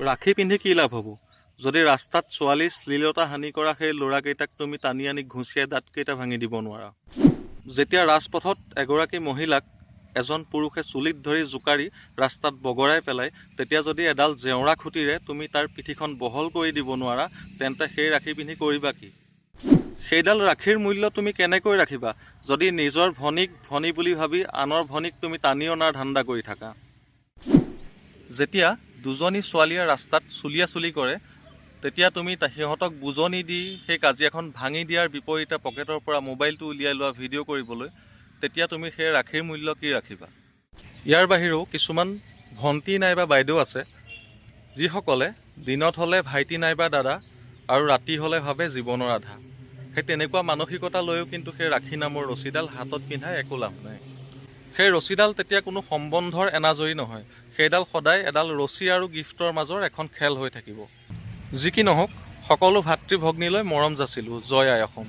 ৰাখি পিন্ধি কি লাভ হ'ব যদি ৰাস্তাত ছোৱালীৰ শ্লীলতা হানি কৰা সেই ল'ৰাকেইটাক তুমি টানি আনি ঘুচিয়াই দাঁতকেইটা ভাঙি দিব নোৱাৰা। যেতিয়া ৰাজপথত এগৰাকী মহিলাক এজন পুৰুষে চুলিত ধৰি জোকাৰি ৰাস্তাত বগৰাই পেলায়, তেতিয়া যদি এডাল জেওৰা খুঁটিৰে তুমি তাৰ পিঠিখন বহল কৰি দিব নোৱাৰা, তেন্তে সেই ৰাখি পিন্ধি কৰিবা কি? সেইডাল ৰাখিৰ মূল্য তুমি কেনেকৈ ৰাখিবা যদি নিজৰ ভনীক ভনী বুলি ভাবি আনৰ ভনীক তুমি টানি অনাৰ ধান্দা কৰি থাকা? যেতিয়া দুজনী ছোৱালীয়ে ৰাস্তাত চুলিয়া চুলি কৰে, তেতিয়া তুমি সিহঁতক বুজনি দি সেই কাজিয়াখন ভাঙি দিয়াৰ বিপৰীতে পকেটৰ পৰা মোবাইলটো উলিয়াই লোৱা ভিডিঅ' কৰিবলৈ, তেতিয়া তুমি সেই ৰাখিৰ মূল্য কি ৰাখিবা? ইয়াৰ বাহিৰেও কিছুমান ভণ্টি নাইবা বাইদেউ আছে যিসকলে দিনত হ'লে ভাইটি নাইবা দাদা আৰু ৰাতি হ'লে ভাবে জীৱনৰ আধা। সেই তেনেকুৱা মানসিকতা লৈও কিন্তু সেই ৰাখি নামৰ ৰছীডাল হাতত পিন্ধাই একো লাভ নাই। সেই ৰছীডাল তেতিয়া কোনো সম্বন্ধৰ এনাজৰি নহয়, সেইডাল সদায় এডাল ৰছী আৰু গিফ্টৰ মাজৰ এখন খেল হৈ থাকিব। যি কি নহওক, সকলো ভাতৃ ভগ্নীলৈ মৰম যাচিলোঁ। জয় আই অসম।